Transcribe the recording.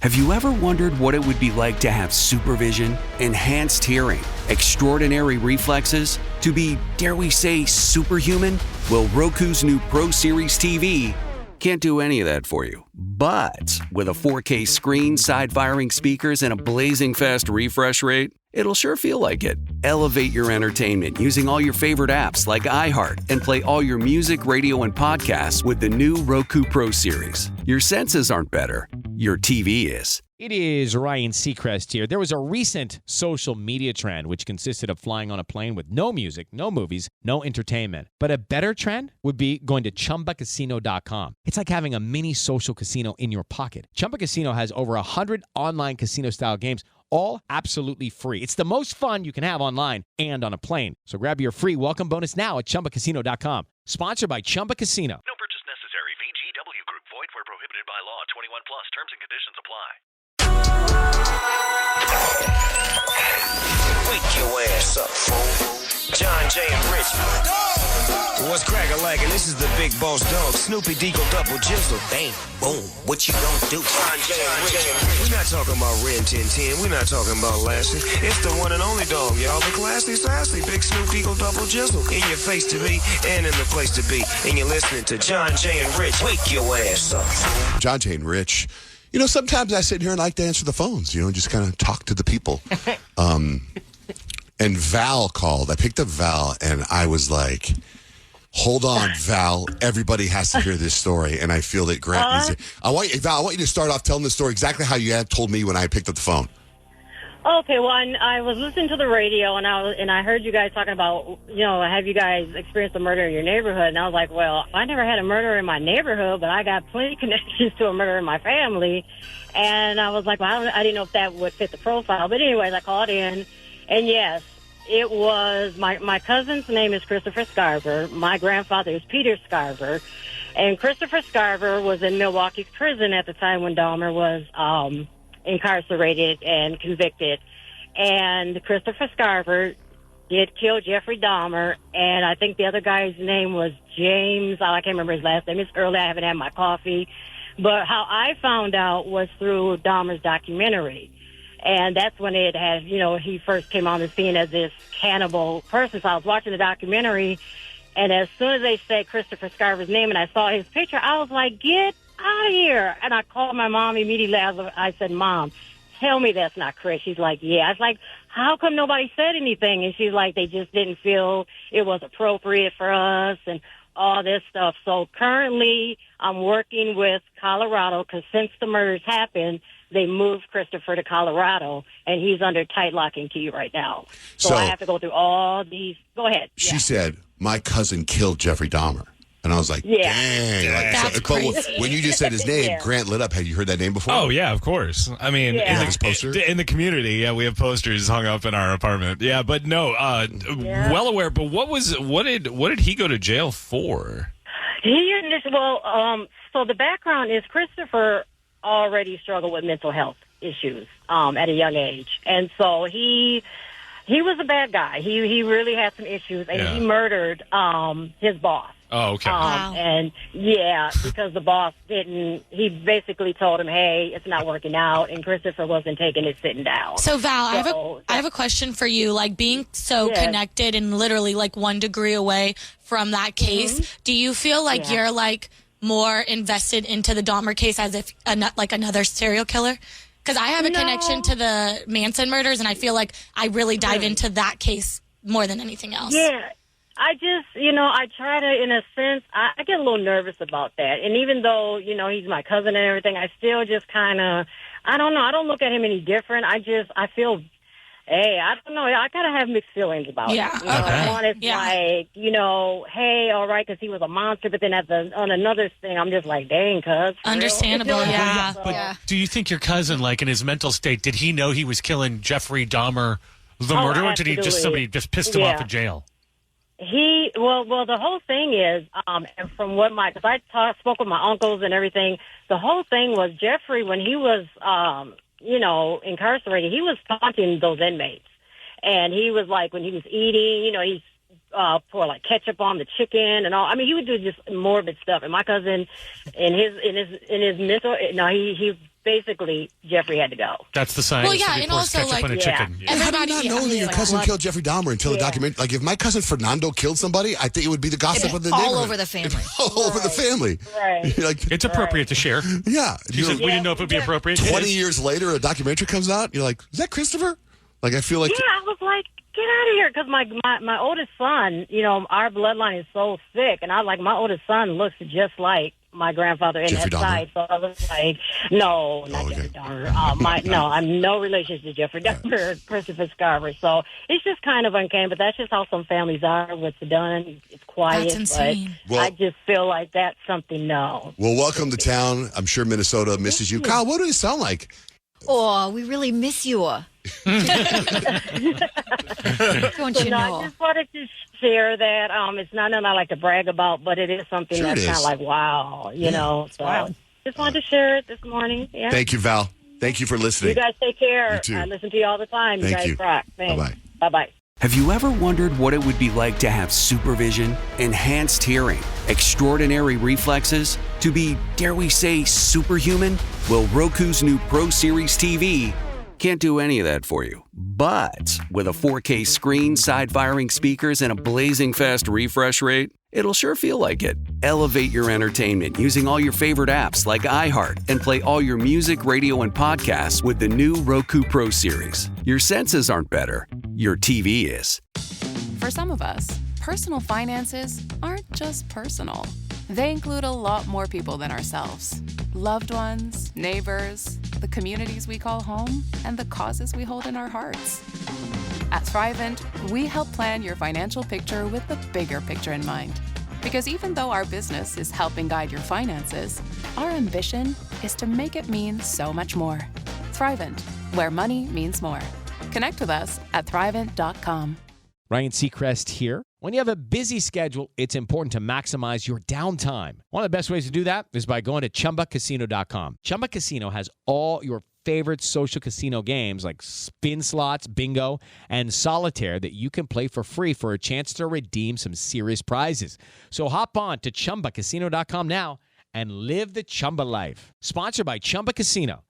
Have you ever wondered what it would be like to have supervision, enhanced hearing, extraordinary reflexes, to be, dare we say, superhuman? Well, Roku's new Pro Series TV can't do any of that for you. But with a 4K screen, side-firing speakers, and a blazing fast refresh rate, it'll sure feel like it. Elevate your entertainment using all your favorite apps like iHeart and play all your music, radio, and podcasts with the new Roku Pro Series. Your senses aren't better. Your TV is. It is Ryan Seacrest here. There was a recent social media trend which consisted of flying on a plane with no music, no movies, no entertainment. But a better trend would be going to ChumbaCasino.com. It's like having a mini social casino in your pocket. Chumba Casino has over 100 online casino-style games, all absolutely free. It's the most fun you can have online and on a plane. So grab your free welcome bonus now at ChumbaCasino.com. Sponsored by Chumba Casino. No purchase necessary. VGW Group. Void where prohibited by law. 21 plus. Terms and conditions apply. Wake your ass up, fool. John Jay and Rich. What's crack-a-lackin'? This is the big boss dog, Snoopy Deagle Double Jizzle. Bang, boom, what you gonna do? John Jay and Rich. We're not talking about Ren 1010. We're not talking about Lassie. It's the one and only dog, y'all. The classy, sassy, big Snoop Deagle Double Jizzle. In your face to be and in the place to be. And you're listening to John Jay and Rich. Wake your ass up, fool. John Jay and Rich. You know, sometimes I sit here and like to answer the phones, just kind of talk to the people. And Val called. I picked up Val, and I was like, hold on, Val. Everybody has to hear this story, and I feel that Grant needs it. Val, I want you to start off telling the story exactly how you had told me when I picked up the phone. Okay, well, I was listening to the radio, and I heard you guys talking about, have you guys experienced a murder in your neighborhood? And I was like, well, I never had a murder in my neighborhood, but I got plenty of connections to a murder in my family. And I was like, well, I didn't know if that would fit the profile. But anyways, I called in, and yes, it was, my cousin's name is Christopher Scarver. My grandfather is Peter Scarver. And Christopher Scarver was in Milwaukee's prison at the time when Dahmer was incarcerated and convicted. And Christopher Scarver did kill Jeffrey Dahmer, and I think the other guy's name was James. I can't remember his last name. It's early. I haven't had my coffee. But how I found out was through Dahmer's documentary. And that's when it had, he first came on the scene as this cannibal person. So I was watching the documentary, and as soon as they said Christopher Scarver's name and I saw his picture, I was like, get out of here. And I called my mom immediately. I said, Mom, tell me that's not correct. She's like, yeah. I was like, how come nobody said anything? And she's like, they just didn't feel it was appropriate for us and all this stuff. So currently I'm working with Colorado because since the murders happened, they moved Christopher to Colorado, and he's under tight lock and key right now. So I have to go through all these. Go ahead. She said, my cousin killed Jeffrey Dahmer. And I was like, yeah. Dang. That's crazy. When you just said his name, Grant lit up. Had you heard that name before? Oh, yeah, of course. I mean, in the community, yeah, we have posters hung up in our apartment. Yeah, but no, well aware. But what did he go to jail for? So the background is Christopher already struggled with mental health issues at a young age. And so he was a bad guy. He really had some issues, and he murdered his boss. Oh, okay. Wow. And, because the boss he basically told him, hey, it's not working out, and Christopher wasn't taking it sitting down. So, Val, I have a question for you. Like, being so connected and literally, 1 degree away from that case, do you feel like you're, more invested into the Dahmer case as if another serial killer? Because I have a connection to the Manson murders, and I feel like I really dive into that case more than anything else. Yeah, I just, I try to, in a sense, I get a little nervous about that. And even though, he's my cousin and everything, I still just kind of, I don't know, I don't look at him any different. I feel, hey, I don't know, I kind of have mixed feelings about it. One is hey, all right, because he was a monster, but then on another thing, I'm just like, dang, cuz. Understandable, yeah. But do you think your cousin, in his mental state, did he know he was killing Jeffrey Dahmer, the murderer, or did he somebody pissed him off in jail? The whole thing is, and from what because I spoke with my uncles and everything, the whole thing was Jeffrey, when he was, incarcerated, he was taunting those inmates. And he was when he was eating, he pour ketchup on the chicken and all. I mean, he would do just morbid stuff. And my cousin, in his mental, he basically Jeffrey had to go. That's the sign. Well, yeah, and also, ketchup on a chicken. How do you everybody. not know that your cousin killed Jeffrey Dahmer until the documentary? Like, if my cousin Fernando killed somebody, I think it would be the gossip of the all neighborhood. over the family. All over the family. Right. Like, It's appropriate to share. yeah. She said, we didn't know if it would be appropriate. 20 years later, a documentary comes out. You're like, is that Christopher? Like, I feel like. Yeah, I was like, get out of here, because my oldest son, our bloodline is so thick, and I was like, my oldest son looks just like my grandfather in Jeffrey that Dahmer? side. So I was like, no, not Jeffrey Dahmer. No, I'm no relation to Jeffrey Dahmer, Christopher Scarver. So it's just kind of uncanny, but that's just how some families are. What's done, it's quiet. That's insane. But I just feel like that's something no. Well, welcome to town. I'm sure Minnesota misses you. Kyle, what do you sound like? Oh, we really miss you. Don't you know? I just wanted to share that. It's not nothing I like to brag about, but it is something Sure that's it kind is. of like, wow, So just wanted to share it this morning. Yeah. Thank you, Val. Thank you for listening. You guys take care. You too. I listen to you all the time. Thank you guys you. rock. Thanks. Bye-bye. Bye-bye. Have you ever wondered what it would be like to have supervision, enhanced hearing, extraordinary reflexes, to be, dare we say, superhuman? Well, Roku's new Pro Series TV can't do any of that for you. But with a 4K screen, side-firing speakers, and a blazing fast refresh rate, it'll sure feel like it. Elevate your entertainment using all your favorite apps like iHeart and play all your music, radio, and podcasts with the new Roku Pro Series. Your senses aren't better. Your TV is. For some of us, personal finances aren't just personal. They include a lot more people than ourselves. Loved ones, neighbors, the communities we call home, and the causes we hold in our hearts. At Thrivent, we help plan your financial picture with the bigger picture in mind. Because even though our business is helping guide your finances, our ambition is to make it mean so much more. Thrivent, where money means more. Connect with us at Thrivent.com. Ryan Seacrest here. When you have a busy schedule, it's important to maximize your downtime. One of the best ways to do that is by going to ChumbaCasino.com. Chumba Casino has all your favorite social casino games like spin slots, bingo, and solitaire that you can play for free for a chance to redeem some serious prizes. So hop on to ChumbaCasino.com now and live the Chumba life. Sponsored by Chumba Casino.